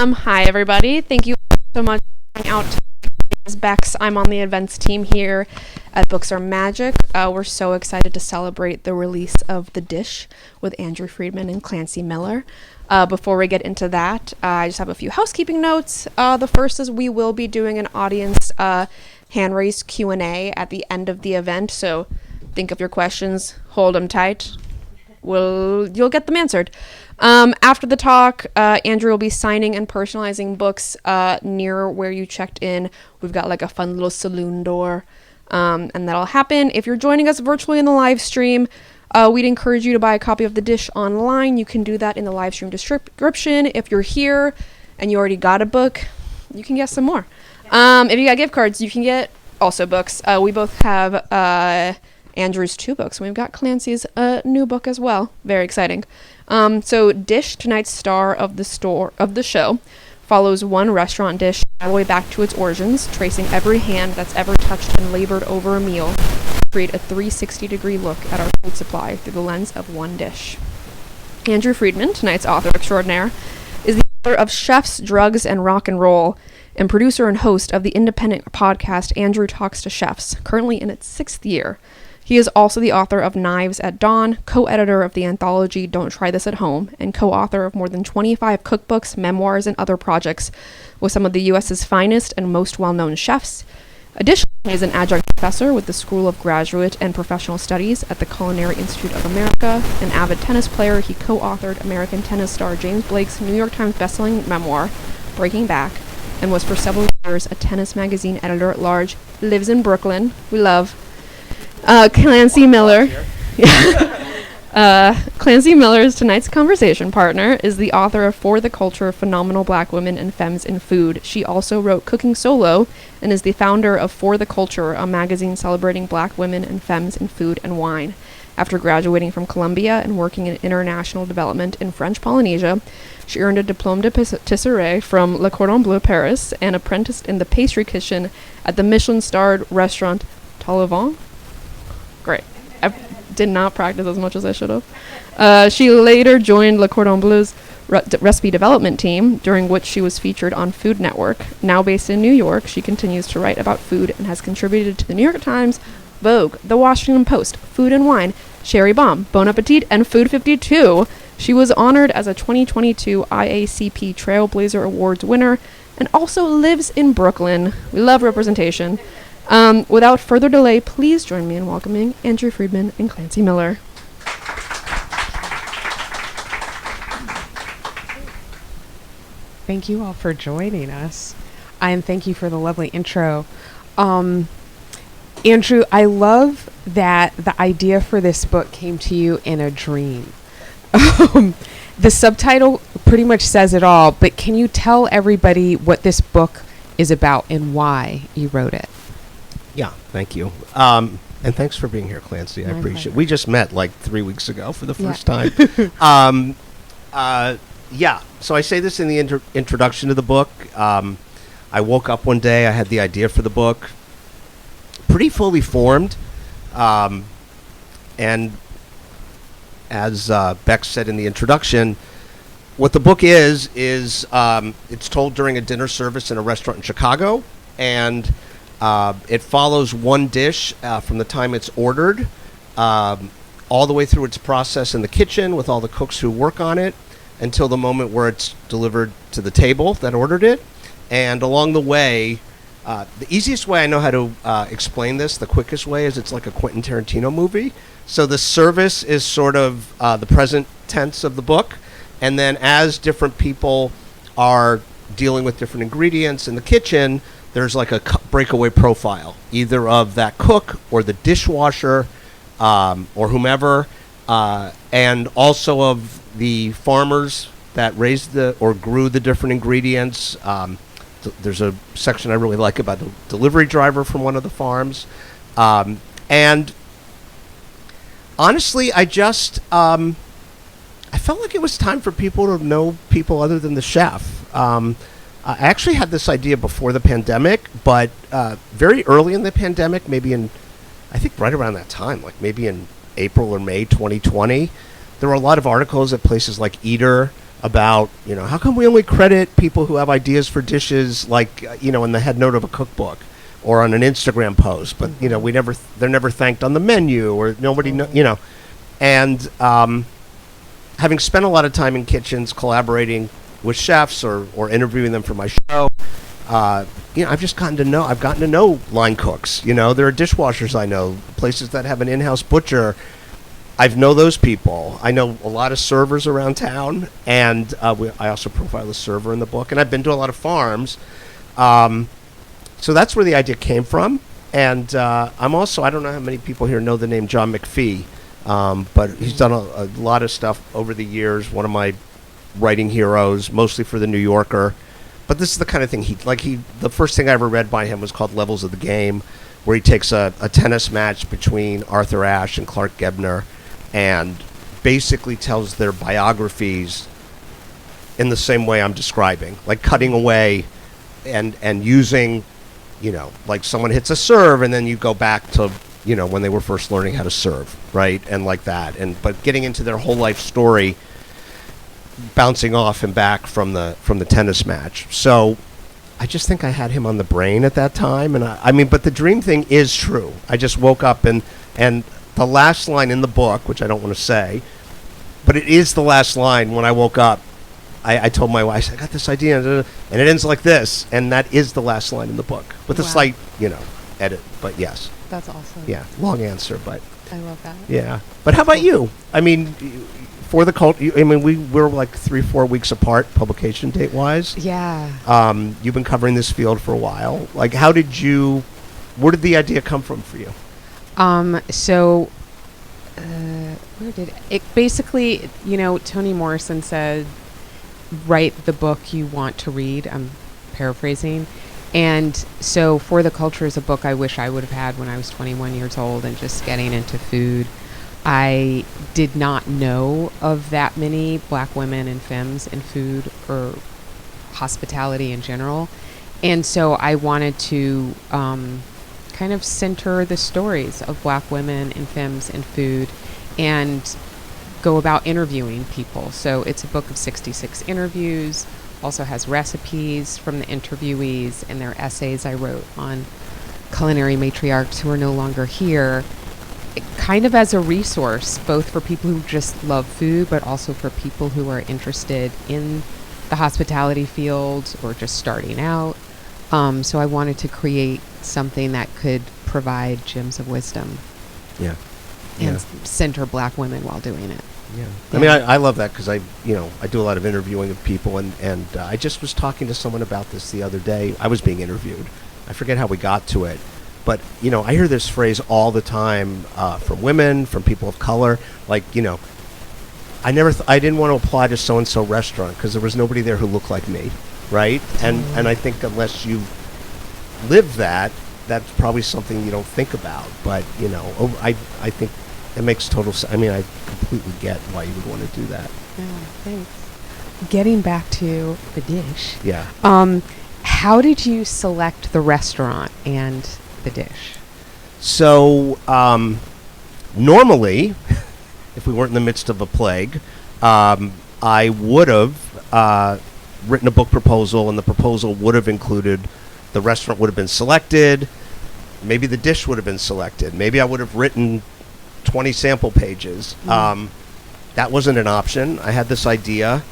Hi everybody. Thank you so much for coming out to Bex. I'm on the events team here at Books Are Magic. We're so excited to celebrate the release of The Dish with Andrew Friedman and Clancy Miller. Before we get into that, I just have a few housekeeping notes. The first is we will be doing an audience hand-raised Q&A at the end of the event, so think of your questions, hold them tight. You'll get them answered. After the talk, Andrew will be signing and personalizing books near where you checked in. We've got like a fun little saloon door, and that'll happen. If you're joining us virtually in the live stream, we'd encourage you to buy a copy of The Dish online. You can do that in the live stream description. If you're here and you already got a book, you can get some more. If you got gift cards, you can get also books. We both have Andrew's 2 books. We've got Clancy's new book as well. Very exciting. So Dish, tonight's star of the show, follows one restaurant dish all the way back to its origins, tracing every hand that's ever touched and labored over a meal to create a 360-degree look at our food supply through the lens of one dish. Andrew Friedman, tonight's author extraordinaire, is the author of Chefs, Drugs, and Rock and Roll, and producer and host of the independent podcast Andrew Talks to Chefs, currently in its 6th year. He is also the author of Knives at Dawn, co-editor of the anthology Don't Try This at Home, and co-author of more than 25 cookbooks, memoirs, and other projects with some of the U.S.'s finest and most well-known chefs. Additionally, he is an adjunct professor with the School of Graduate and Professional Studies at the Culinary Institute of America. An avid tennis player, he co-authored American tennis star James Blake's New York Times bestselling memoir, Breaking Back, and was for several years a tennis magazine editor-at-large. Lives in Brooklyn. We love. Clancy Miller. Clancy Miller's tonight's conversation partner is the author of For the Culture, Phenomenal Black Women and Femmes in Food. She also wrote Cooking Solo and is the founder of For the Culture, a magazine celebrating black women and femmes in food and wine. After graduating from Columbia and working in international development in French Polynesia, she earned a diplôme de patisserie from Le Cordon Bleu Paris and apprenticed in the pastry kitchen at the Michelin-starred restaurant Talavant. Great. I did not practice as much as I should have. She later joined Le Cordon Bleu's recipe development team, during which she was featured on Food Network. Now based in New York, she continues to write about food and has contributed to the New York Times, Vogue, The Washington Post, Food and Wine, Sherry Bomb, Bon Appetit, and Food 52. She was honored as a 2022 IACP Trailblazer Awards winner and also lives in Brooklyn. We love representation. Without further delay, please join me in welcoming Andrew Friedman and Clancy Miller. Thank you all for joining us, and thank you for the lovely intro. Andrew, I love that the idea for this book came to you in a dream. The subtitle pretty much says it all, but can you tell everybody what this book is about and why you wrote it? Yeah, thank you. And thanks for being here, Clancy. I appreciate it. We just met like 3 weeks ago for the first time. So I say this in the introduction to the book. I woke up one day, I had the idea for the book, pretty fully formed. And as Beck said in the introduction, what the book is it's told during a dinner service in a restaurant in Chicago, and it follows one dish from the time it's ordered all the way through its process in the kitchen with all the cooks who work on it until the moment where it's delivered to the table that ordered it. And along the way, the easiest way I know how to explain this, the quickest way, is it's like a Quentin Tarantino movie. So the service is sort of the present tense of the book. And then as different people are dealing with different ingredients in the kitchen, there's like a breakaway profile, either of that cook or the dishwasher or whomever, and also of the farmers that raised or grew the different ingredients. There's a section I really like about the delivery driver from one of the farms. And honestly, I just, I felt like it was time for people to know people other than the chef. I actually had this idea before the pandemic, but very early in the pandemic, maybe I think right around that time, like maybe in April or May 2020, there were a lot of articles at places like Eater about, how come we only credit people who have ideas for dishes, like, in the head note of a cookbook or on an Instagram post, but, they're never thanked on the menu, or nobody and having spent a lot of time in kitchens collaborating with chefs or interviewing them for my show, I've gotten to know line cooks. There are dishwashers I know, places that have an in-house butcher. I know those people. I know a lot of servers around town, and I also profile a server in the book, and I've been to a lot of farms. So that's where the idea came from. And I'm also, I don't know how many people here know the name John McPhee, but he's done a lot of stuff over the years, one of my writing heroes, mostly for the New Yorker. But this is the kind of thing the first thing I ever read by him was called Levels of the Game, where he takes a tennis match between Arthur Ashe and Clark Gebner and basically tells their biographies in the same way I'm describing, like cutting away and using, like someone hits a serve and then you go back to, when they were first learning how to serve, right? And like that. But getting into their whole life story, bouncing off and back from the tennis match. So I just think I had him on the brain at that time. And but the dream thing is true. I just woke up and the last line in the book, which I don't want to say, but it is the last line. When I woke up, I told my wife, I said, I got this idea, and it ends like this, and that is the last line in the book, with a slight, edit, but yes. That's awesome. Yeah, long answer, but... I love that. Yeah. But how about you? For the cult, we're like 3-4 weeks apart, publication date-wise. Yeah. You've been covering this field for a while. Like, where did the idea come from for you? Where did it basically, Toni Morrison said, write the book you want to read. I'm paraphrasing. And so For the Culture is a book I wish I would have had when I was 21 years old and just getting into food. I did not know of that many Black women and femmes in food or hospitality in general. And so I wanted to kind of center the stories of Black women and femmes in food and go about interviewing people. So it's a book of 66 interviews, also has recipes from the interviewees and their essays I wrote on culinary matriarchs who are no longer here, kind of as a resource, both for people who just love food, but also for people who are interested in the hospitality field or just starting out. So I wanted to create something that could provide gems of wisdom. Yeah. And center Black women while doing it. Yeah. I love that because I do a lot of interviewing of people, and I just was talking to someone about this the other day. I was being interviewed. I forget how we got to it, but I hear this phrase all the time from women, from people of color. Like, I didn't want to apply to so and so restaurant because there was nobody there who looked like me, right? And I think unless you live that, that's probably something you don't think about. But I think it makes total sense. I completely get why you would want to do that. Yeah, thanks. Getting back to the dish. Yeah. How did you select the restaurant and the dish? So, normally, if we weren't in the midst of a plague, I would have written a book proposal, and the proposal would have included the restaurant would have been selected. Maybe the dish would have been selected. Maybe I would have written 20 sample pages. That wasn't an option. I had this idea.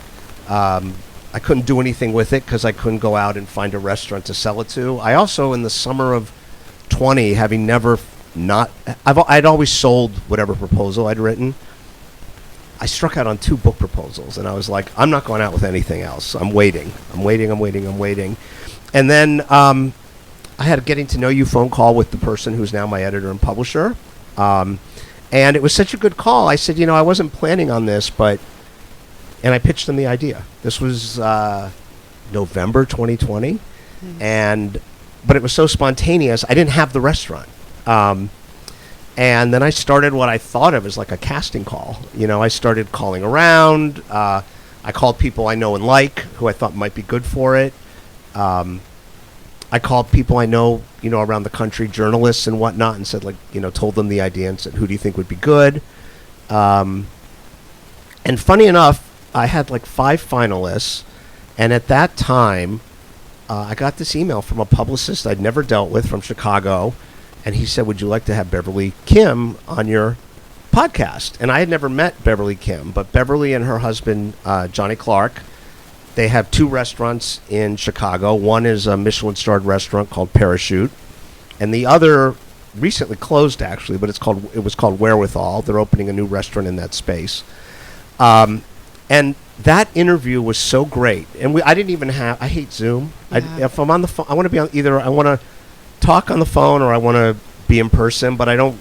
I couldn't do anything with it because I couldn't go out and find a restaurant to sell it to. I also, in the summer of 20, having never I'd always sold whatever proposal I'd written. I struck out on 2 book proposals, and I was like, I'm not going out with anything else. I'm waiting. And then I had a getting to know you phone call with the person who's now my editor and publisher. And it was such a good call. I said, I wasn't planning on this, and I pitched them the idea. This was November 2020, but it was so spontaneous. I didn't have the restaurant. And then I started what I thought of as like a casting call. I started calling around. I called people I know and like, who I thought might be good for it. I called people I know, around the country, journalists and whatnot, and said, told them the idea and said, who do you think would be good? And funny enough, I had like 5 finalists, and at that time, I got this email from a publicist I'd never dealt with from Chicago, and he said, "Would you like to have Beverly Kim on your podcast?" And I had never met Beverly Kim, but Beverly and her husband, Johnny Clark, they have 2 restaurants in Chicago. One is a Michelin-starred restaurant called Parachute, and the other recently closed, actually, but it was called Wherewithal. They're opening a new restaurant in that space. And that interview was so great. And I didn't even have, I hate Zoom. Yeah. If I'm on the phone, I want to be on either, I want to talk on the phone or I want to be in person, but I don't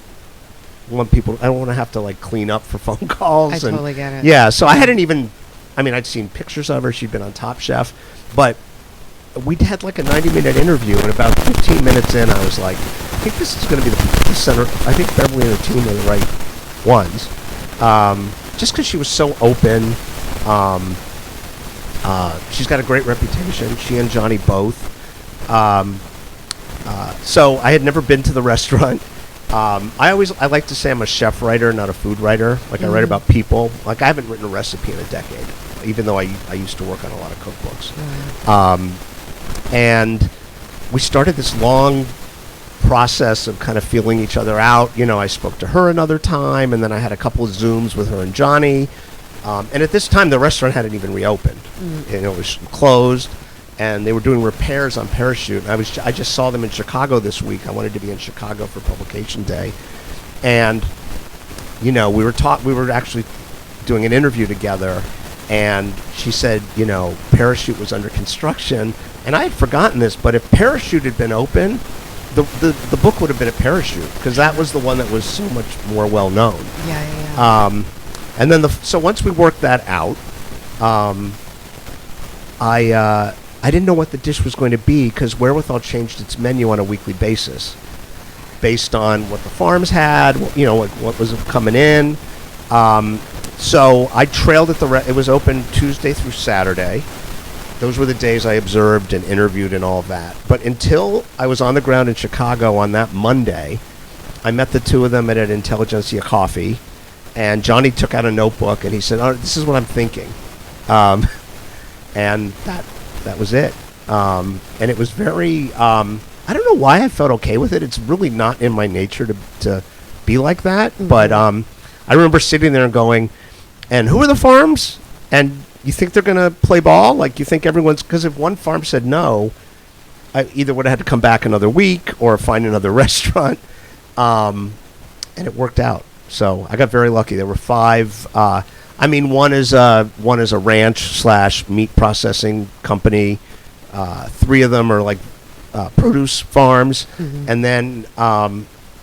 want to have to like clean up for phone calls. I totally get it. Yeah, so I hadn't even, I'd seen pictures of her. She'd been on Top Chef, but we had like a 90-minute interview, and about 15 minutes in, I was like, I think this is going to be the center. I think Beverly and her team are the right ones. Just because she was so open. She's got a great reputation. She and Johnny both. So I had never been to the restaurant. I like to say I'm a chef writer, not a food writer. Like I write about people. Like I haven't written a recipe in a decade, even though I used to work on a lot of cookbooks. And we started this long process of kind of feeling each other out. You know, I spoke to her another time, and then I had a couple of Zooms with her and Johnny. And at this time, the restaurant hadn't even reopened. And it was closed, and they were doing repairs on Parachute. And I just saw them in Chicago this week. I wanted to be in Chicago for publication day, and we were actually doing an interview together, and she said, Parachute was under construction, and I had forgotten this, but if Parachute had been open, the book would have been a Parachute, because that was the one that was so much more well known. Yeah. And then so once we worked that out, I didn't know what the dish was going to be, because Wherewithal changed its menu on a weekly basis, based on what the farms had, what was coming in. So I trailed at it was open Tuesday through Saturday. Those were the days I observed and interviewed and all of that. But until I was on the ground in Chicago on that Monday, I met the 2 of them at an Intelligentsia coffee. And Johnny took out a notebook, and he said, "Oh, this is what I'm thinking," and that was it. And it was very. I don't know why I felt okay with it. It's really not in my nature to be like that. Mm-hmm. But I remember sitting there and going, "And who are the farms? And you think they're going to play ball? Like you think everyone's?" Because if one farm said no, I either would have had to come back another week or find another restaurant, and it worked out. So I got very lucky. There were 5. One is a ranch / meat processing company. 3 of them are like produce farms. Mm-hmm. And then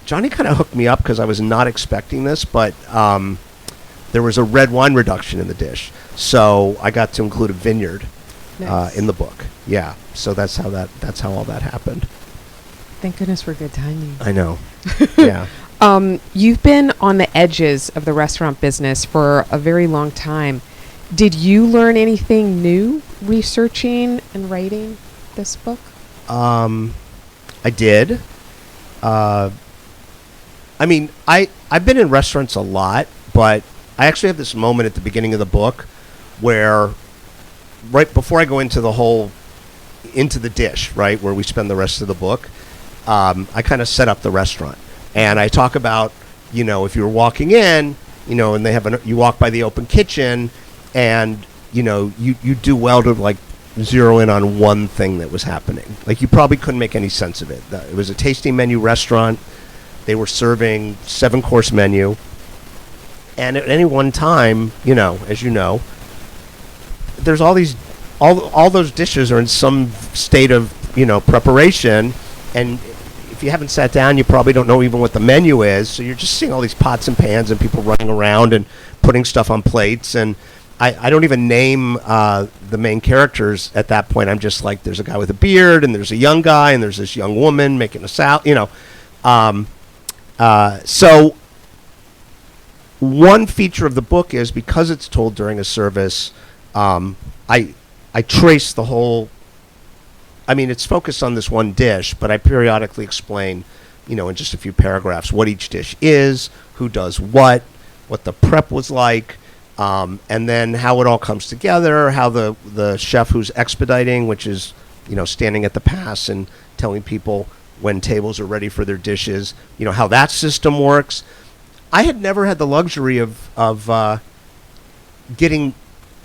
Johnny kind of hooked me up because I was not expecting this, but there was a red wine reduction in the dish. So I got to include a vineyard in the book. Yeah. So that's how all that happened. Thank goodness for good timing. I know. Yeah. You've been on the edges of the restaurant business for a very long time. Did you learn anything new researching and writing this book? I did. I've been in restaurants a lot, but I actually have this moment at the beginning of the book where right before I go into the dish, right, where we spend the rest of the book, I kind of set up the restaurant. And I talk about, if you're walking in, and they have you walk by the open kitchen, and you do well to like zero in on one thing that was happening. Like you probably couldn't make any sense of it. It was a tasting menu restaurant. They were serving 7-course menu, and at any one time, as you know, there's all those dishes are in some state of preparation, and if you haven't sat down, you probably don't know even what the menu is. So you're just seeing all these pots and pans and people running around and putting stuff on plates. And I don't even name the main characters at that point. I'm just like, there's a guy with a beard, and there's a young guy, and there's this young woman making a salad, So one feature of the book is, because it's told during a service, I trace the whole. It's focused on this one dish, but I periodically explain, in just a few paragraphs, what each dish is, who does what the prep was like, and then how it all comes together, how the chef who's expediting, which is, standing at the pass and telling people when tables are ready for their dishes, how that system works. I had never had the luxury of getting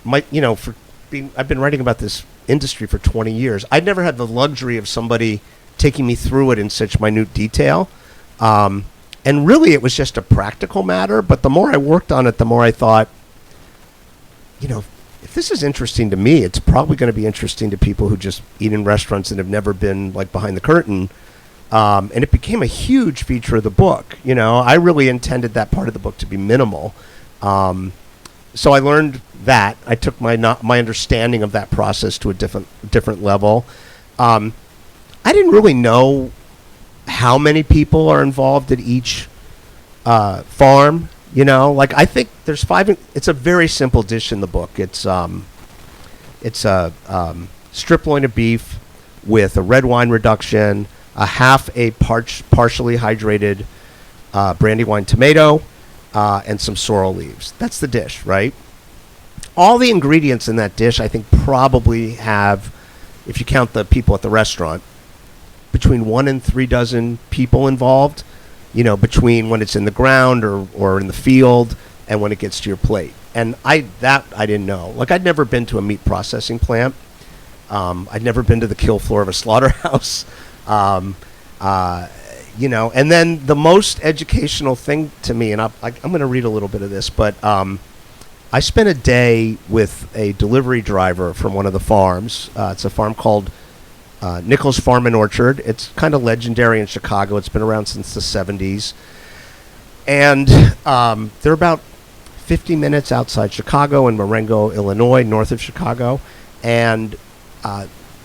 my, I've been writing about this industry for 20 years. I'd never had the luxury of somebody taking me through it in such minute detail. And really, it was just a practical matter. But the more I worked on it, the more I thought, if this is interesting to me, it's probably going to be interesting to people who just eat in restaurants and have never been like behind the curtain. And it became a huge feature of the book. I really intended that part of the book to be minimal. So I learned that. I took my understanding of that process to a different level. I didn't really know how many people are involved at each farm. I think there's 5. It's a very simple dish in the book. It's a strip loin of beef with a red wine reduction, a half a partially hydrated brandywine tomato, and some sorrel leaves. That's the dish, right? All the ingredients in that dish, I think, probably have, if you count the people at the restaurant, between 1 and 3 dozen people involved, between when it's in the ground or in the field and when it gets to your plate. And I didn't know. Like, I'd never been to a meat processing plant. I'd never been to the kill floor of a slaughterhouse. And then the most educational thing to me, and I'm going to read a little bit of this, but I spent a day with a delivery driver from one of the farms. It's a farm called Nichols Farm and Orchard. It's kind of legendary in Chicago. It's been around since the 70s. And they're about 50 minutes outside Chicago in Marengo, Illinois, north of Chicago. And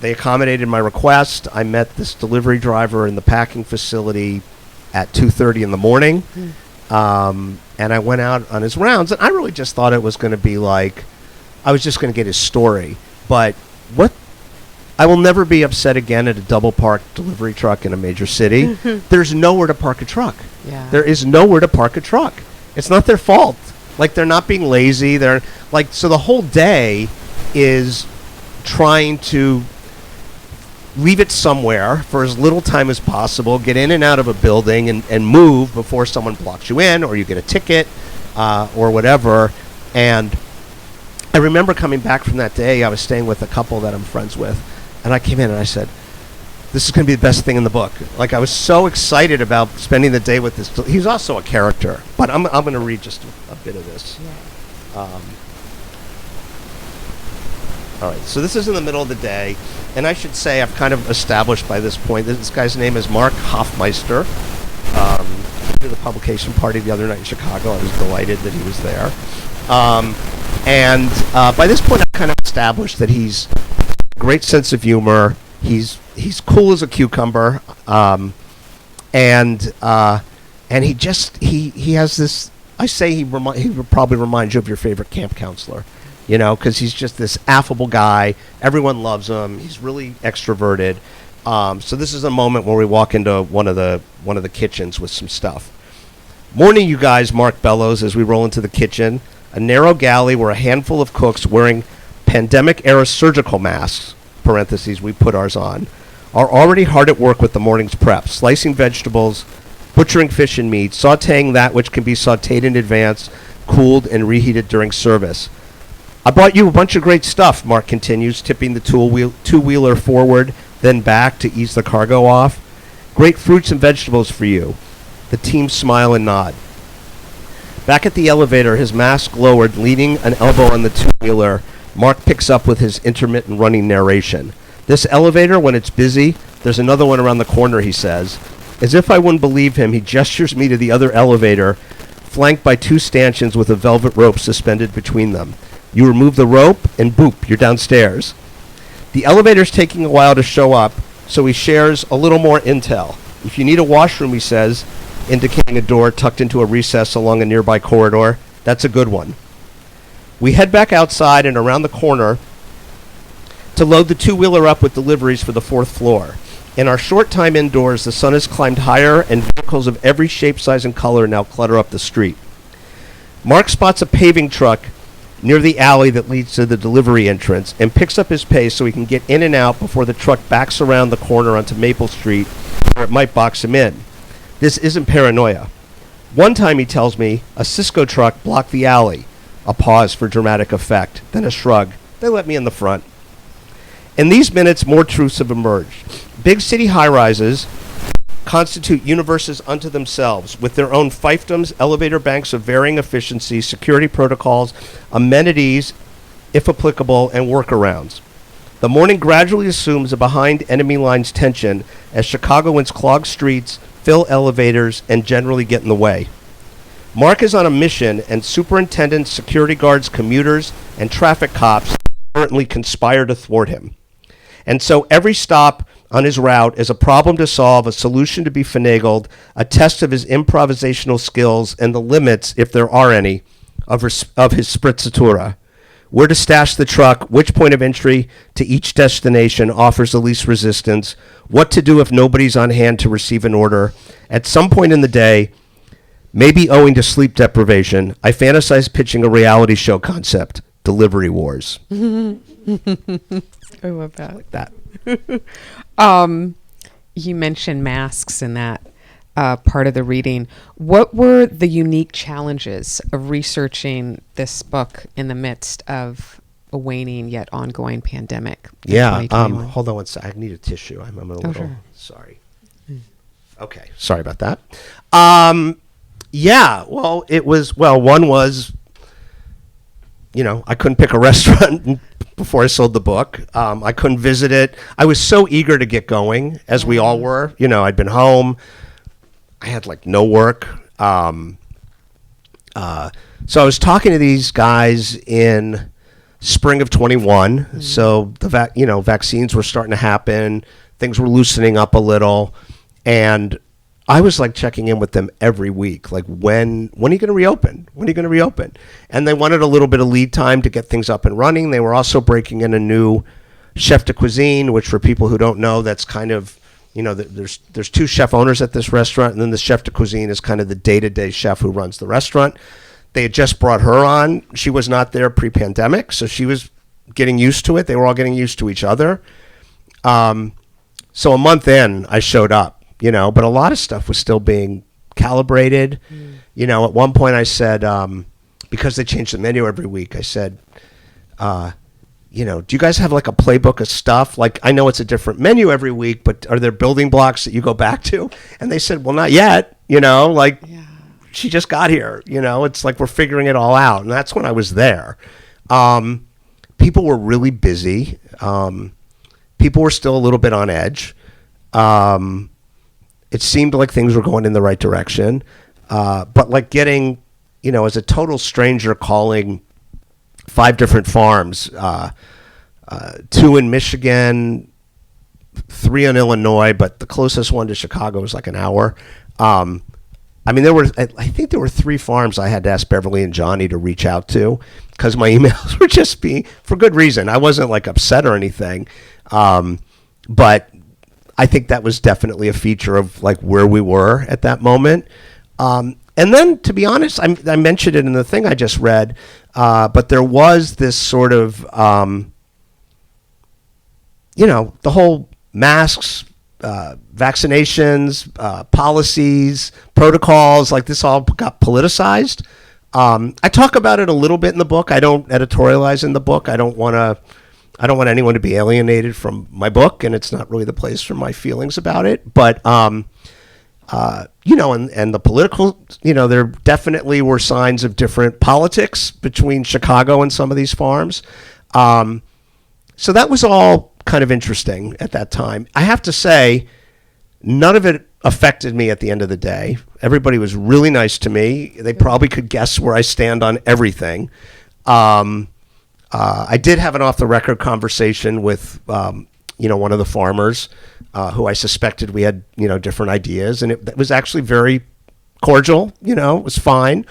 they accommodated my request. I met this delivery driver in the packing facility at 2:30 in the morning. And I went out on his rounds. And I really just thought it was going to be like, I was just going to get his story. But I will never be upset again at a double parked delivery truck in a major city. There's nowhere to park a truck. Yeah. There is nowhere to park a truck. It's not their fault. Like, they're not being lazy. They're like, so the whole day is trying to leave it somewhere for as little time as possible, get in and out of a building and move before someone blocks you in or you get a ticket or whatever. And I remember coming back from that day. I was staying with a couple that I'm friends with. And I came in and I said, this is going to be the best thing in the book. Like, I was so excited about spending the day with this. He's also a character. But I'm going to read just a bit of this. Yeah. All right. So this is in the middle of the day. And I should say, I've kind of established by this point, this guy's name is Mark Hofmeister. I went to the publication party the other night in Chicago. I was delighted that he was there. And by this point, I've kind of established that he's great sense of humor. He's cool as a cucumber, and he has this. I say he probably reminds you of your favorite camp counselor, because he's just this affable guy. Everyone loves him. He's really extroverted. So this is a moment where we walk into one of the kitchens with some stuff. Morning, you guys, Mark bellows as we roll into the kitchen. A narrow galley where a handful of cooks wearing pandemic-era surgical masks, parentheses, we put ours on, are already hard at work with the morning's prep, slicing vegetables, butchering fish and meat, sautéing that which can be sautéed in advance, cooled, and reheated during service. I bought you a bunch of great stuff, Mark continues, tipping the two-wheeler forward, then back to ease the cargo off. Great fruits and vegetables for you. The team smile and nod. Back at the elevator, his mask lowered, leaning an elbow on the two-wheeler, Mark picks up with his intermittent running narration. This elevator, when it's busy, there's another one around the corner, he says. As if I wouldn't believe him, he gestures me to the other elevator, flanked by 2 stanchions with a velvet rope suspended between them. You remove the rope, and boop, you're downstairs. The elevator's taking a while to show up, so he shares a little more intel. If you need a washroom, he says, indicating a door tucked into a recess along a nearby corridor, that's a good one. We head back outside and around the corner to load the two-wheeler up with deliveries for the 4th floor. In our short time indoors, the sun has climbed higher and vehicles of every shape, size, and color now clutter up the street. Mark spots a paving truck near the alley that leads to the delivery entrance and picks up his pace so he can get in and out before the truck backs around the corner onto Maple Street where it might box him in. This isn't paranoia. One time, he tells me, a Cisco truck blocked the alley. A pause for dramatic effect, then a shrug. They let me in the front. In these minutes, more truths have emerged. Big city high-rises constitute universes unto themselves, with their own fiefdoms, elevator banks of varying efficiency, security protocols, amenities, if applicable, and workarounds. The morning gradually assumes a behind enemy lines tension as Chicagoans clog streets, fill elevators, and generally get in the way. Mark is on a mission, and superintendents, security guards, commuters, and traffic cops currently conspire to thwart him. And so every stop on his route is a problem to solve, a solution to be finagled, a test of his improvisational skills and the limits, if there are any, of his sprezzatura. Where to stash the truck, which point of entry to each destination offers the least resistance, what to do if nobody's on hand to receive an order. At some point in the day, maybe owing to sleep deprivation, I fantasize pitching a reality show concept, Delivery Wars. I love that. Like that. You mentioned masks in that part of the reading. What were the unique challenges of researching this book in the midst of a waning yet ongoing pandemic? Yeah. Hold on one sec. I need a tissue. I'm a little sure. sorry. Okay. Sorry about that. Yeah. Well, one was, I couldn't pick a restaurant before I sold the book. I couldn't visit it. I was so eager to get going, as we all were. I'd been home. I had no work. So I was talking to these guys in spring of 21. Mm-hmm. So the vaccines were starting to happen. Things were loosening up a little. And I was checking in with them every week. When are you going to reopen? When are you going to reopen? And they wanted a little bit of lead time to get things up and running. They were also breaking in a new chef de cuisine, which for people who don't know, that's kind of, there's two chef owners at this restaurant. And then the chef de cuisine is kind of the day-to-day chef who runs the restaurant. They had just brought her on. She was not there pre-pandemic. So she was getting used to it. They were all getting used to each other. So a month in, I showed up. But a lot of stuff was still being calibrated. At one point I said, because they changed the menu every week, I said, do you guys have a playbook of stuff? I know it's a different menu every week, but are there building blocks that you go back to? And they said, well, not yet, she just got here, it's we're figuring it all out. And that's when I was there. People were really busy. People were still a little bit on edge. It seemed like things were going in the right direction. But getting, as a total stranger calling 5 different farms, 2 in Michigan, 3 in Illinois, but the closest one to Chicago was an hour. I think there were 3 farms I had to ask Beverly and Johnny to reach out to because my emails were just being, for good reason. I wasn't upset or anything. But I think that was definitely a feature of where we were at that moment. And then, to be honest, I mentioned it in the thing I just read, but there was this sort of, the whole masks, vaccinations, policies, protocols, this all got politicized. I talk about it a little bit in the book. I don't editorialize in the book. I don't want anyone to be alienated from my book, and it's not really the place for my feelings about it. But, and the political, there definitely were signs of different politics between Chicago and some of these farms. So that was all kind of interesting at that time. I have to say, none of it affected me at the end of the day. Everybody was really nice to me. They probably could guess where I stand on everything. I did have an off-the-record conversation with, one of the farmers who I suspected we had, different ideas. And it was actually very cordial, it was fine.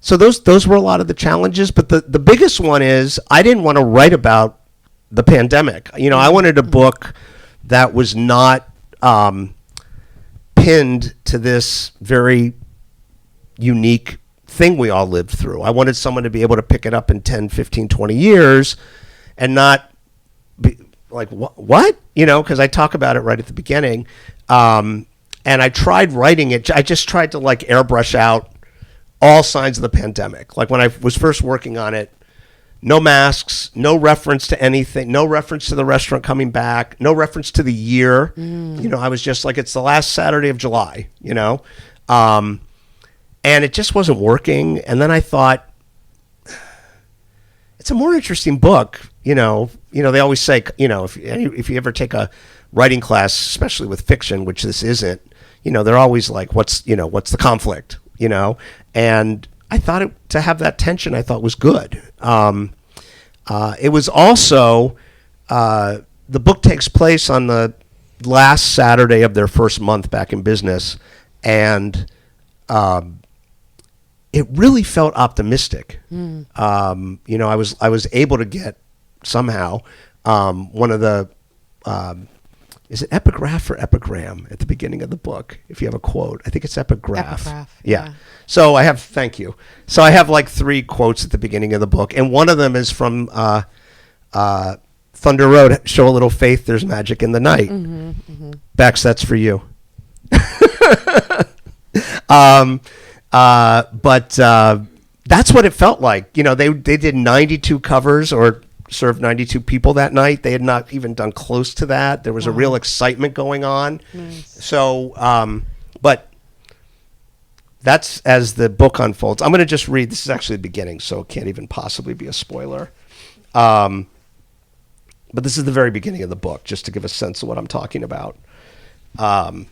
So those were a lot of the challenges. But the biggest one is I didn't want to write about the pandemic. I wanted a book that was not pinned to this very unique thing we all lived through. I wanted someone to be able to pick it up in 10, 15, 20 years and not be like, what? You know, because I talk about it right at the beginning. And I tried writing it. I just tried to like airbrush out all signs of the pandemic. Like when I was first working on it, no masks, no reference to anything, no reference to the restaurant coming back, no reference to the year. You know, I was just like, it's the last Saturday of July, you know? And it just wasn't working. And then I thought, it's a more interesting book. You know, they always say, you know, if you ever take a writing class, especially with fiction, which this isn't, you know, they're always like, what's the conflict, you know? And I thought to have that tension, I thought was good. It was also, the book takes place on the last Saturday of their first month back in business. And it really felt optimistic. You know, I was able to get somehow one of the, is it epigraph or epigram at the beginning of the book? If you have a quote, I think it's epigraph. Yeah. So thank you. So I have like 3 quotes at the beginning of the book. And one of them is from Thunder Road, show a little faith, there's magic in the night. Bex, that's for you. But that's what it felt like. You know, they did 92 covers or served 92 people that night. They had not even done close to that. There was a real excitement going on. So, but that's as the book unfolds. I'm going to just read. This is actually the beginning, so it can't even possibly be a spoiler. But this is the very beginning of the book, just to give a sense of what I'm talking about. Holly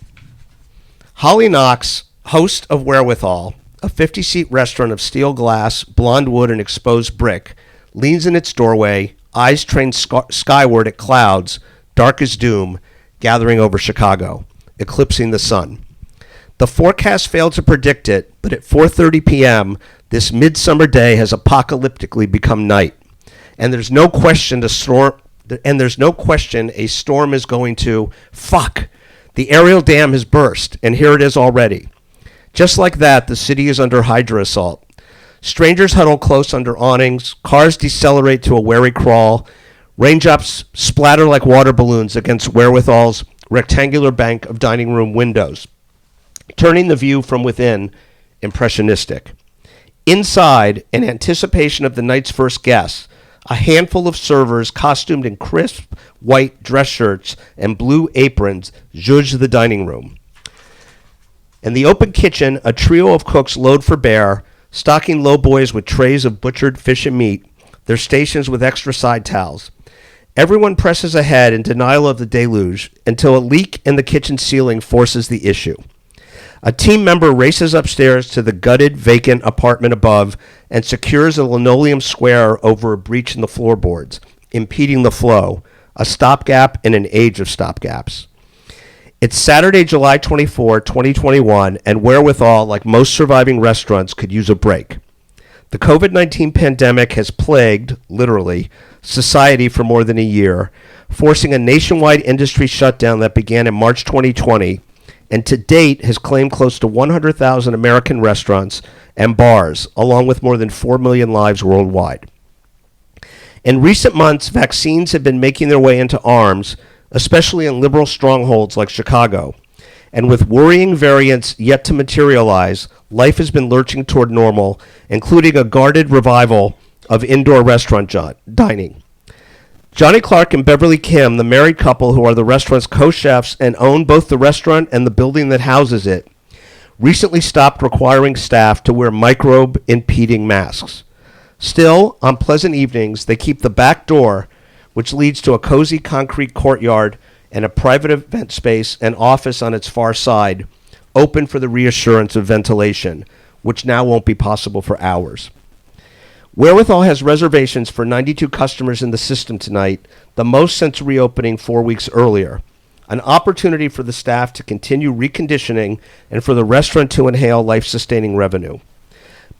Knox, host of Wherewithal, a 50-seat restaurant of steel glass, blonde wood, and exposed brick, leans in its doorway, eyes trained skyward at clouds, dark as doom, gathering over Chicago, eclipsing the sun. The forecast failed to predict it, but at 4:30 p.m., this midsummer day has apocalyptically become night, and there's no question a storm is going to fuck. The Ariel Dam has burst, and here it is already. Just like that, the city is under Hydra assault. Strangers huddle close under awnings, cars decelerate to a wary crawl, raindrops splatter like water balloons against Wherewithal's rectangular bank of dining room windows, turning the view from within impressionistic. Inside, in anticipation of the night's first guests, a handful of servers costumed in crisp white dress shirts and blue aprons zhuzh the dining room. In the open kitchen, a trio of cooks load for bear, stocking lowboys with trays of butchered fish and meat, their stations with extra side towels. Everyone presses ahead in denial of the deluge until a leak in the kitchen ceiling forces the issue. A team member races upstairs to the gutted, vacant apartment above and secures a linoleum square over a breach in the floorboards, impeding the flow, a stopgap in an age of stopgaps. It's Saturday, July 24, 2021, and Wherewithal, like most surviving restaurants, could use a break. The COVID-19 pandemic has plagued, literally, society for more than a year, forcing a nationwide industry shutdown that began in March 2020 and to date has claimed close to 100,000 American restaurants and bars, along with more than 4 million lives worldwide. In recent months, vaccines have been making their way into arms, especially in liberal strongholds like Chicago. And with worrying variants yet to materialize, life has been lurching toward normal, including a guarded revival of indoor restaurant dining. Johnny Clark and Beverly Kim, the married couple who are the restaurant's co-chefs and own both the restaurant and the building that houses it, recently stopped requiring staff to wear microbe-impeding masks. Still, on pleasant evenings, they keep the back door, which leads to a cozy concrete courtyard and a private event space and office on its far side, open for the reassurance of ventilation, which now won't be possible for hours. Wherewithal has reservations for 92 customers in the system tonight, the most since reopening 4 weeks earlier. An opportunity for the staff to continue reconditioning and for the restaurant to inhale life-sustaining revenue.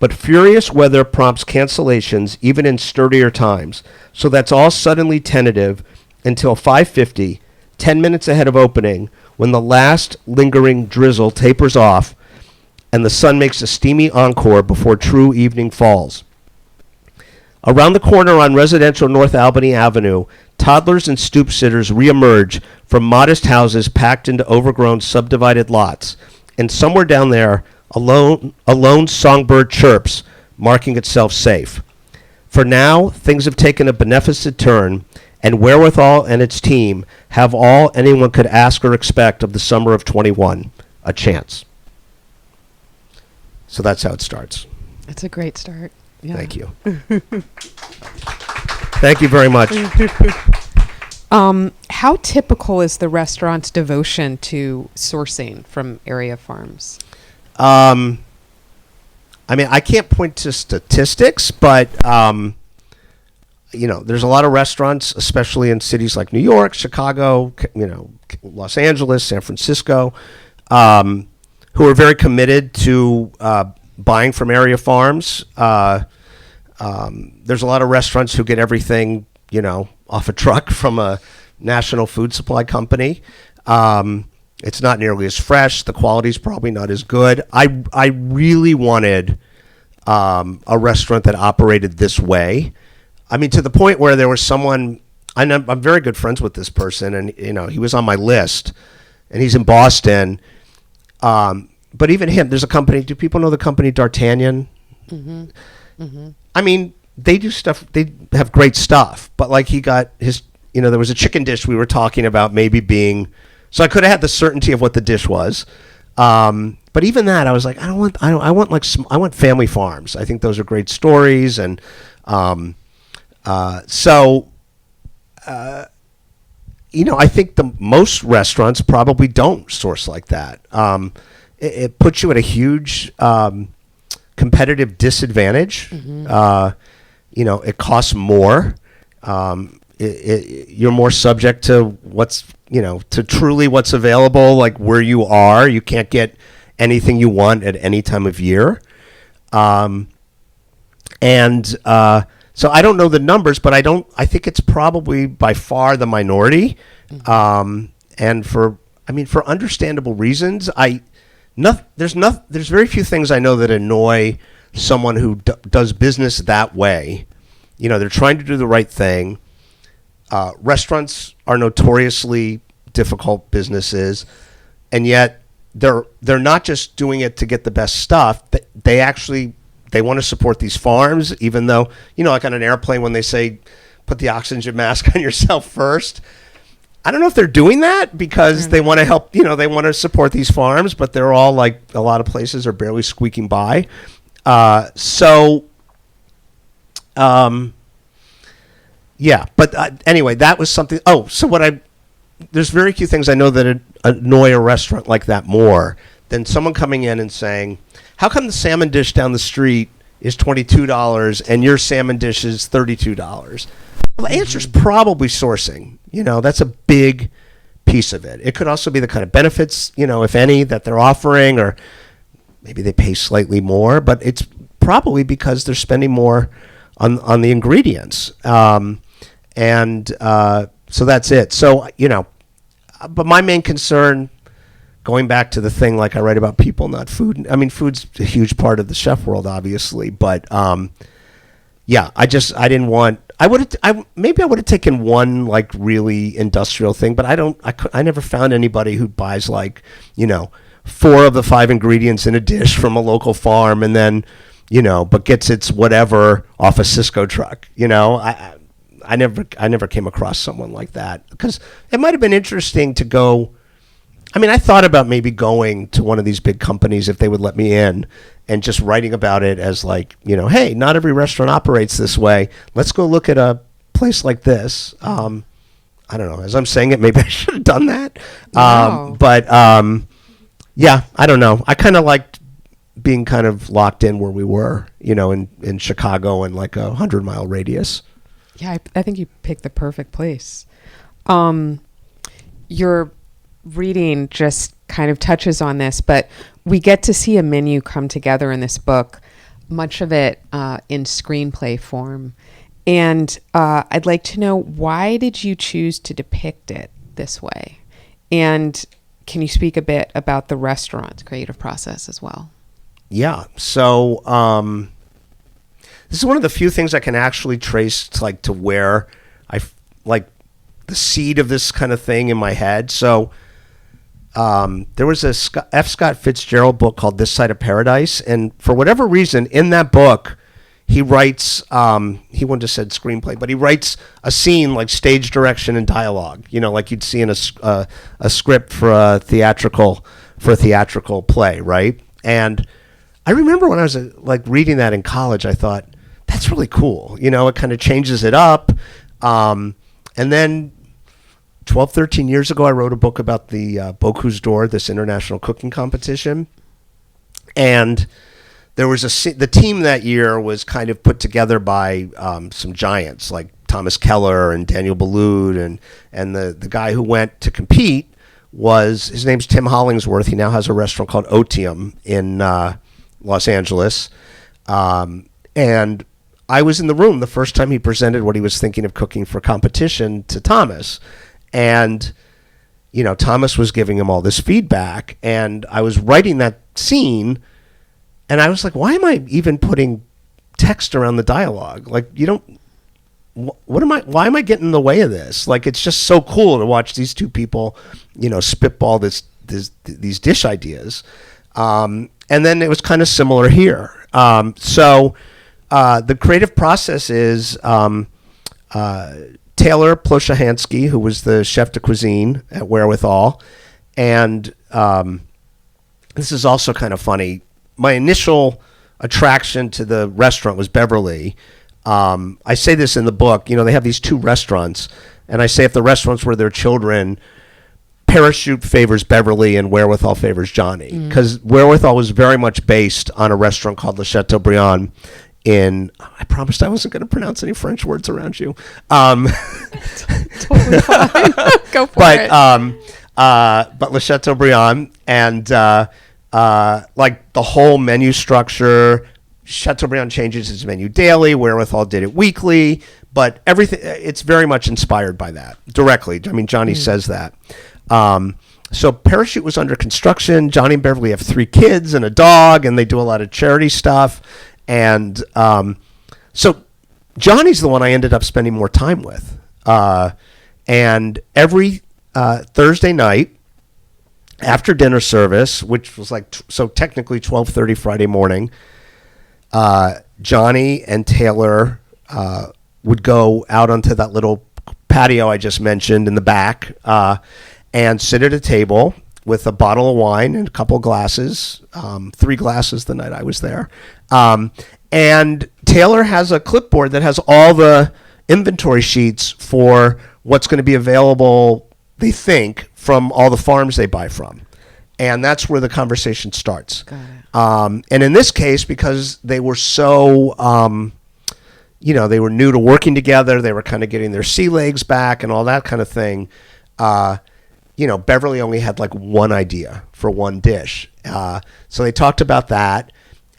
But furious weather prompts cancellations even in sturdier times, so that's all suddenly tentative until 5:50, 10 minutes ahead of opening, when the last lingering drizzle tapers off and the sun makes a steamy encore before true evening falls. Around the corner on residential North Albany Avenue, toddlers and stoop sitters reemerge from modest houses packed into overgrown subdivided lots. And somewhere down there, a lone songbird chirps, marking itself safe. For now, things have taken a beneficent turn, and Wherewithal and its team have all anyone could ask or expect of the summer of 21, a chance. So that's how it starts. It's a great start. Yeah. Thank you. Thank you very much. How typical is the restaurant's devotion to sourcing from area farms? I mean, I can't point to statistics, but there's a lot of restaurants, especially in cities like New York, Chicago, Los Angeles, San Francisco, who are very committed to buying from area farms. There's a lot of restaurants who get everything, off a truck from a national food supply company. It's not nearly as fresh. The quality's probably not as good. I really wanted a restaurant that operated this way. I mean, to the point where there was someone, I'm very good friends with this person, and he was on my list, and he's in Boston. But even him, there's a company. Do people know the company D'Artagnan? Mm-hmm. Mm-hmm. I mean, they do stuff. They have great stuff. But like he got his, there was a chicken dish we were talking about maybe being. So I could have had the certainty of what the dish was. But even that, I was like, I want family farms. I think those are great stories, and I think the most restaurants probably don't source like that. It puts you at a huge competitive disadvantage. Mm-hmm. It costs more. You're more subject to to truly what's available, like where you are. You can't get anything you want at any time of year. So I don't know the numbers, but I think it's probably by far the minority. Mm-hmm. And for understandable reasons, there's very few things I know that annoy someone who does business that way. They're trying to do the right thing. Restaurants are notoriously difficult businesses, and yet they're not just doing it to get the best stuff. They want to support these farms, even though, like on an airplane when they say put the oxygen mask on yourself first. I don't know if they're doing that because they want to help, they want to support these farms, but they're all like a lot of places are barely squeaking by. Yeah, but anyway, that was something. There's very few things I know that annoy a restaurant like that more than someone coming in and saying, how come the salmon dish down the street is $22 and your salmon dish is $32? Well, the answer's probably sourcing. That's a big piece of it. It could also be the kind of benefits, if any, that they're offering, or maybe they pay slightly more, but it's probably because they're spending more on the ingredients. So that's it. So, but my main concern, going back to the thing, like I write about people, not food. I mean, food's a huge part of the chef world, obviously, but I didn't want. Maybe I would have taken one like really industrial thing, but I never found anybody who buys like 4 of the 5 ingredients in a dish from a local farm and then but gets its whatever off a Cisco truck. I never came across someone like that, because it might have been interesting to go. I mean, I thought about maybe going to one of these big companies if they would let me in and just writing about it as like, hey, not every restaurant operates this way. Let's go look at a place like this. I don't know. As I'm saying it, maybe I should have done that. Wow. Yeah, I don't know. I kind of liked being kind of locked in where we were, in Chicago and like 100-mile radius. Yeah, I think you picked the perfect place. Your reading just kind of touches on this, but we get to see a menu come together in this book, much of it in screenplay form. And I'd like to know, why did you choose to depict it this way? And can you speak a bit about the restaurant's creative process as well? yeah. So this is one of the few things I can actually trace to where like the seed of this kind of thing in my head. So there was a F. Scott Fitzgerald book called This Side of Paradise, and for whatever reason, in that book, he writes. He wouldn't have said screenplay, but he writes a scene like stage direction and dialogue. Like you'd see in a script for a theatrical play, right? And I remember when I was reading that in college, I thought that's really cool. It kind of changes it up. And then 12, 13 years ago, I wrote a book about the Bocuse d'Or, this international cooking competition. And there was the team that year was kind of put together by some giants like Thomas Keller and Daniel Boulud, and the guy who went to compete his name's Tim Hollingsworth. He now has a restaurant called Otium in Los Angeles. And I was in the room the first time he presented what he was thinking of cooking for competition to Thomas. And, Thomas was giving him all this feedback, and I was writing that scene, and I was like, why am I even putting text around the dialogue? Why am I getting in the way of this? It's just so cool to watch these two people, spitball these dish ideas. And then it was kind of similar here. So the creative process is Taylor Ploshahansky, who was the chef de cuisine at Wherewithal. And this is also kind of funny. My initial attraction to the restaurant was Beverly. I say this in the book. They have these two restaurants. And I say if the restaurants were their children, Parachute favors Beverly and Wherewithal favors Johnny. Because Wherewithal was very much based on a restaurant called Le Chateaubriand I promised I wasn't going to pronounce any French words around you. Totally fine. Go for it. But Le Chateaubriand, and the whole menu structure, Chateaubriand changes his menu daily. Wherewithal did it weekly, but everything, it's very much inspired by that directly. I mean, Johnny says that. So Parachute was under construction. Johnny and Beverly have 3 kids and a dog, and they do a lot of charity stuff. And so Johnny's the one I ended up spending more time with. And every Thursday night after dinner service, which was technically 12:30 Friday morning, Johnny and Taylor would go out onto that little patio I just mentioned in the back and sit at a table with a bottle of wine and a couple of glasses, 3 glasses the night I was there. And Taylor has a clipboard that has all the inventory sheets for what's going to be available, they think, from all the farms they buy from. And that's where the conversation starts. Got it. And in this case, because they were so, they were new to working together, they were kind of getting their sea legs back and all that kind of thing. Beverly only had one idea for one dish. So they talked about that.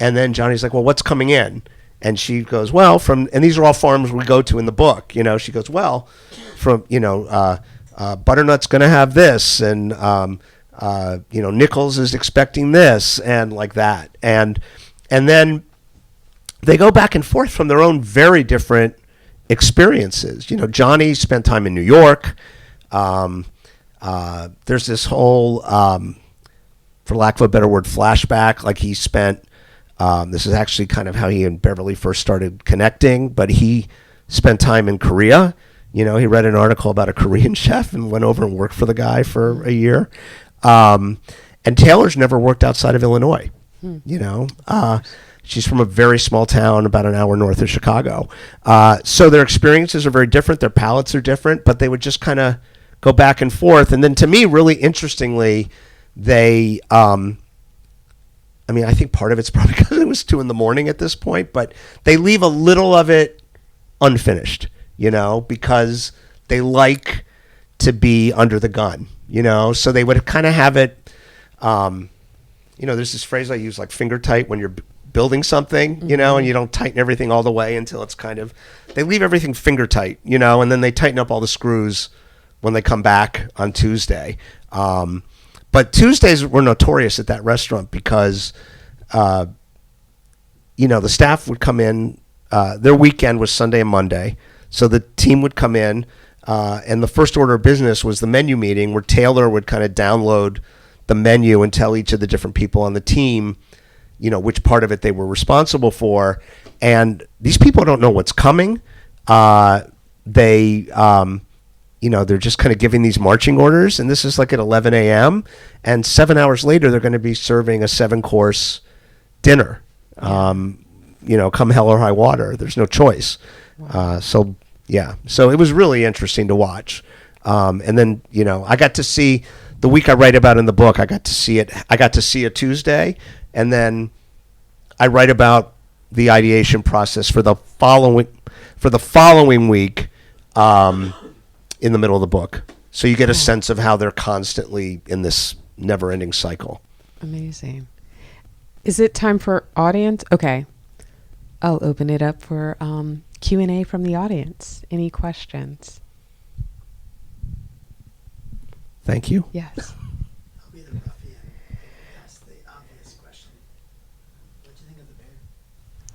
And then Johnny's like, well, what's coming in? And she goes, well, and these are all farms we go to in the book. She goes, well, from, Butternut's going to have this. And, Nichols is expecting this and like that. And then they go back and forth from their own very different experiences. Johnny spent time in New York. There's this whole, for lack of a better word, flashback. He spent, this is actually kind of how he and Beverly first started connecting, but he spent time in Korea. He read an article about a Korean chef and went over and worked for the guy for a year. And Taylor's never worked outside of Illinois. She's from a very small town about an hour north of Chicago. So their experiences are very different. Their palates are different, but they would just kind of go back and forth. And then to me, really interestingly, they, I think part of it's probably because it was 2 a.m. at this point, but they leave a little of it unfinished, because they like to be under the gun, so they would kind of have it, there's this phrase I use, finger tight when you're building something, and you don't tighten everything all the way until it's they leave everything finger tight, and then they tighten up all the screws when they come back on Tuesday. But Tuesdays were notorious at that restaurant because the staff would come in. Their weekend was Sunday and Monday, so the team would come in, and the first order of business was the menu meeting, where Taylor would kind of download the menu and tell each of the different people on the team, which part of it they were responsible for. And these people don't know what's coming. They're just kind of giving these marching orders, and this is like at 11 a.m. And 7 hours later, they're going to be serving a 7-course dinner. Come hell or high water. There's no choice. Wow. So it was really interesting to watch. And then, I got to see the week I write about in the book. I got to see it. I got to see it Tuesday, and then I write about the ideation process for the following week in the middle of the book. So you get a sense of how they're constantly in this never-ending cycle. Amazing. Is it time for audience? Okay. I'll open it up for Q&A from the audience. Any questions? Thank you. Yes. I'll be the ruffian. Ask the obvious question. What do you think of the bear?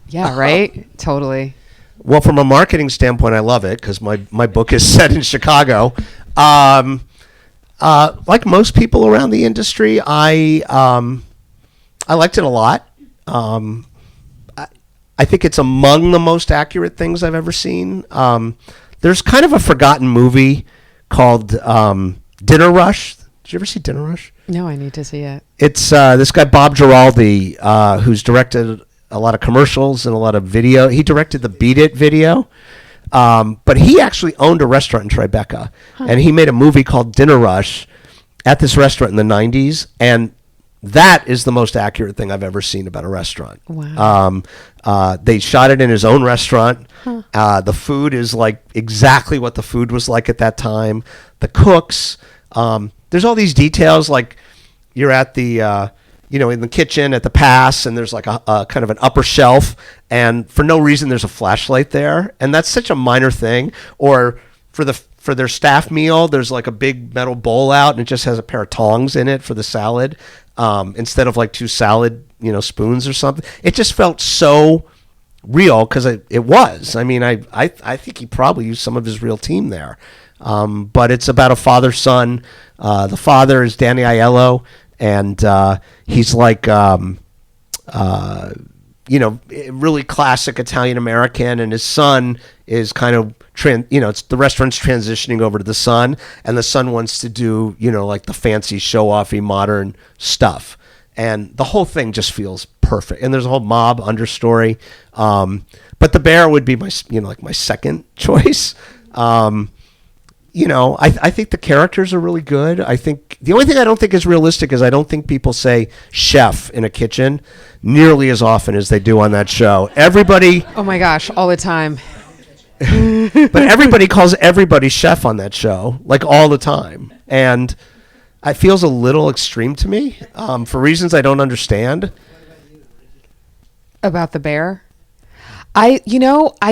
Yeah, right? Totally. Well, from a marketing standpoint, I love it because my book is set in Chicago. Like most people around the industry, I liked it a lot. I think it's among the most accurate things I've ever seen. There's kind of a forgotten movie called Dinner Rush. Did you ever see Dinner Rush? No, I need to see it. It's this guy Bob Giraldi, who's directed a lot of commercials and a lot of video. He directed the Beat It video, but he actually owned a restaurant in Tribeca, and he made a movie called Dinner Rush at this restaurant in the 90s, and that is the most accurate thing I've ever seen about a restaurant. Wow. They shot it in his own restaurant. The food is like exactly what the food was like at that time. The cooks, there's all these details, like you're at the, in the kitchen at the pass, and there's like a kind of an upper shelf, and for no reason there's a flashlight there, and that's such a minor thing. Or for their staff meal, there's like a big metal bowl out, and it just has a pair of tongs in it for the salad, instead of like 2 salad spoons or something. It just felt so real because it was. I mean, I think he probably used some of his real team there. But it's about a father-son. The father is Danny Aiello, and he's like, really classic Italian American, and his son is kind of it's the restaurant's transitioning over to the son, and the son wants to do like the fancy show-offy modern stuff, and the whole thing just feels perfect. And there's a whole mob understory, but the bear would be my my second choice. I think the characters are really good. I think the only thing I don't think is realistic is I don't think people say chef in a kitchen nearly as often as they do on that show. Everybody, Oh my gosh, all the time. but everybody calls everybody chef on that show, like all the time. And it feels a little extreme to me, for reasons I don't understand. About the bear? I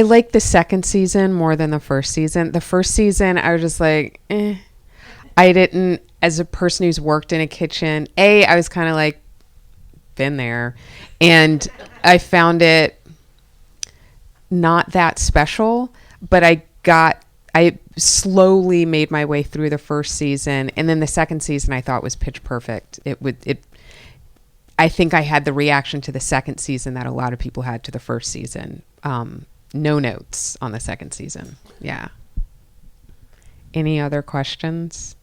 like the second season more than the first season. The first season, I was just like, I didn't, as a person who's worked in a kitchen, I was kind of like, been there. And I found it not that special, but I slowly made my way through the first season. And then the second season I thought was pitch perfect. I think I had the reaction to the second season that a lot of people had to the first season. No notes on the second season. Yeah. Any other questions?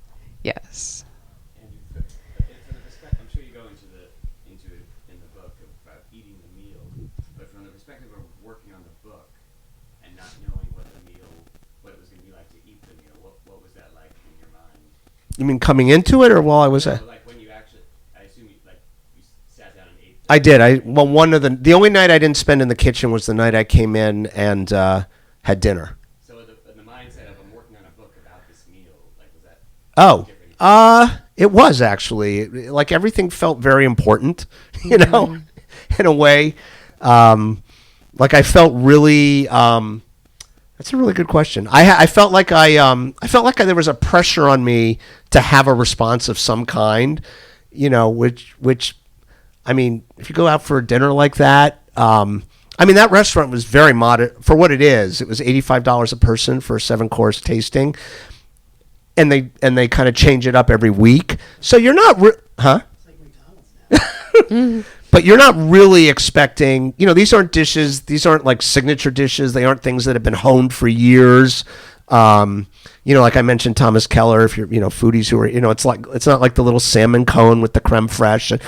Yes. And I'm sure you go into it in the book about eating the meal, but from the perspective of working on the book and not knowing what it was going to be like to eat the meal, what was that like in your mind? You mean coming into it, or while I was So, at? like when you actually, I assume you sat down and ate. I did. One of the only night I didn't spend in the kitchen was the night I came in and had dinner. So in the mindset of I'm working on a book about this meal, like was that? Oh, different? it was actually, like, everything felt very important, in a way. Like I felt really. That's a really good question. I felt like there was a pressure on me to have a response of some kind, which I mean, if you go out for a dinner like that, I mean, that restaurant was very modest for what it is. It was $85 a person for a 7-course tasting, and they kind of change it up every week. So you're not, huh? It's like McDonald's now. But you're not really expecting, these aren't dishes. These aren't like signature dishes. They aren't things that have been honed for years. Like I mentioned, Thomas Keller, if you're, foodies who are, it's not like the little salmon cone with the creme fraiche.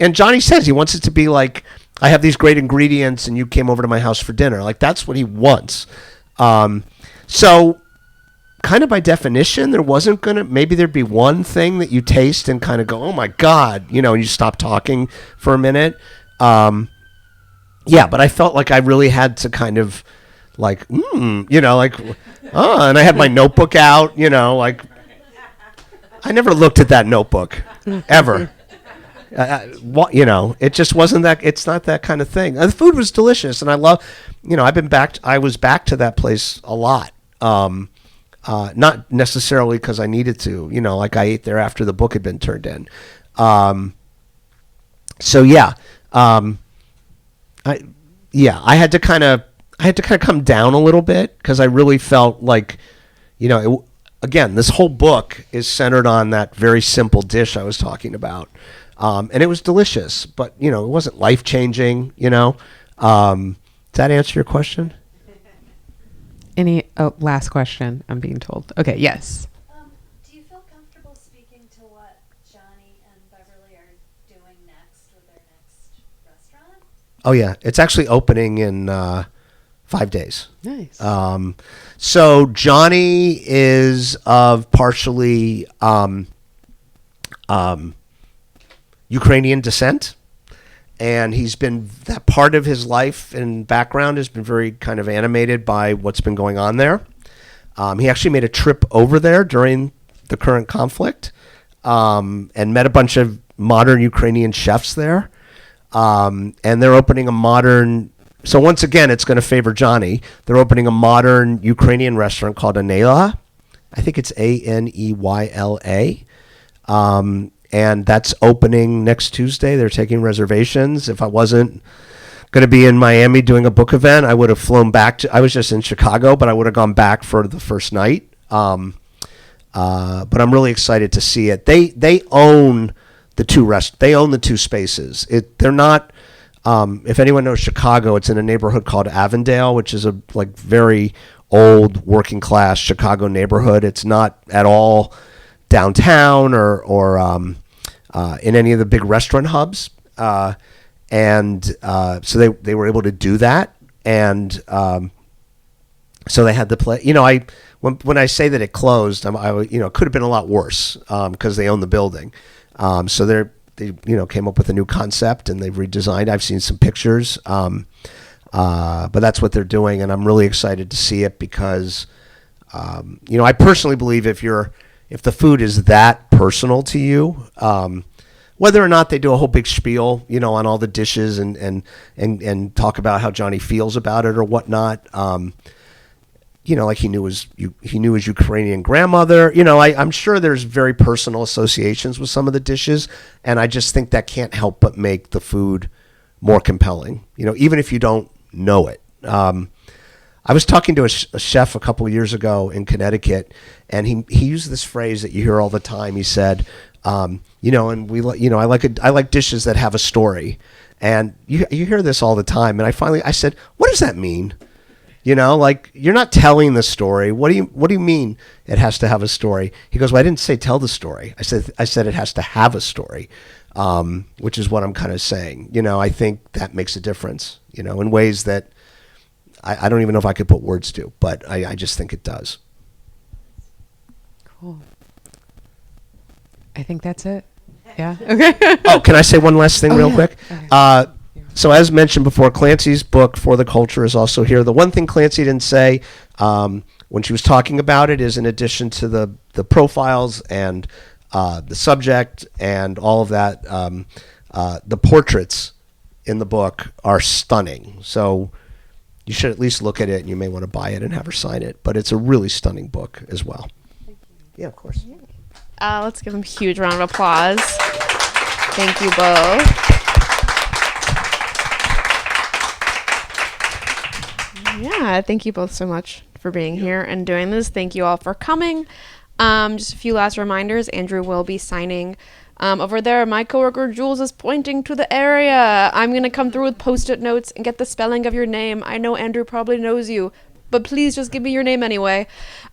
And Johnny says he wants it to be like, I have these great ingredients and you came over to my house for dinner. Like, that's what he wants. So kind of by definition, maybe there'd be one thing that you taste and kind of go, oh my God, and you stop talking for a minute. But I felt like I really had to kind of like, and I had my notebook out, like, I never looked at that notebook ever. It just wasn't that. It's not that kind of thing. The food was delicious, and I love. I was back to that place a lot. Not necessarily because I needed to. Like I ate there after the book had been turned in. I had to kind of come down a little bit because I really felt like, again, this whole book is centered on that very simple dish I was talking about. And it was delicious, but, it wasn't life-changing, Does that answer your question? Last question, I'm being told. Okay, yes. Do you feel comfortable speaking to what Johnny and Beverly are doing next with their next restaurant? Oh, yeah. It's actually opening in 5 days. Nice. So Johnny is of partially Ukrainian descent, and that part of his life and background has been very kind of animated by what's been going on there. He actually made a trip over there during the current conflict, and met a bunch of modern Ukrainian chefs there. And they're opening so once again, it's going to favor Johnny. They're opening a modern Ukrainian restaurant called Aneyla. I think it's Aneyla. And that's opening next Tuesday. They're taking reservations. If I wasn't going to be in Miami doing a book event, I would have flown back I was just in Chicago, but I would have gone back for the first night. But I'm really excited to see it. They own the two spaces. They're not, if anyone knows Chicago, it's in a neighborhood called Avondale, which is a very old working class Chicago neighborhood. It's not at all downtown or in any of the big restaurant hubs, so they were able to do that, and so they had the play. When I say that it closed, it could have been a lot worse because they own the building. So they came up with a new concept and they've redesigned. I've seen some pictures, but that's what they're doing, and I'm really excited to see it because I personally believe if the food is that personal to you, whether or not they do a whole big spiel, on all the dishes and talk about how Johnny feels about it or whatnot, like he knew his Ukrainian grandmother. I'm sure there's very personal associations with some of the dishes, and I just think that can't help but make the food more compelling. Even if you don't know it. I was talking to a chef a couple of years ago in Connecticut, and he used this phrase that you hear all the time. He said, I like dishes that have a story, and you hear this all the time. And I said, what does that mean? You're not telling the story. What do you mean it has to have a story? He goes, well, I didn't say tell the story. I said it has to have a story, which is what I'm kind of saying. I think that makes a difference. In ways that I don't even know if I could put words to, but I just think it does. Cool. I think that's it. Yeah. Okay. Oh, can I say one last thing real quick? Okay. So as mentioned before, Clancy's book, For the Culture, is also here. The one thing Clancy didn't say when she was talking about it is, in addition to the profiles and the subject and all of that, the portraits in the book are stunning. So you should at least look at it, and you may want to buy it and have her sign it. But it's a really stunning book as well. Thank you. Yeah, of course. Let's give them a huge round of applause. Thank you both. Yeah, thank you both so much for being here and doing this. Thank you all for coming. Just a few last reminders. Andrew will be signing over there. My coworker Jules is pointing to the area. I'm going to come through with post-it notes and get the spelling of your name. I know Andrew probably knows you, but please just give me your name anyway.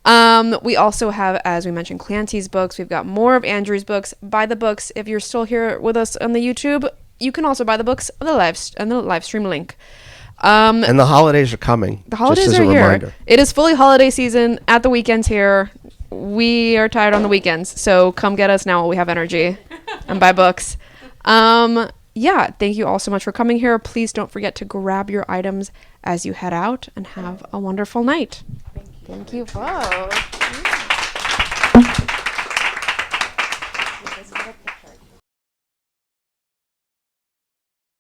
We also have, as we mentioned, Clancy's books. We've got more of Andrew's books. Buy the books. If you're still here with us on the YouTube, you can also buy the books on the live stream link. And the holidays are coming. The holidays just as are a here. reminder. It is fully holiday season at the weekends here. We are tired on the weekends, so come get us now while we have energy and buy books. Yeah, thank you all so much for coming here. Please don't forget to grab your items as you head out and have a wonderful night. Thank you both.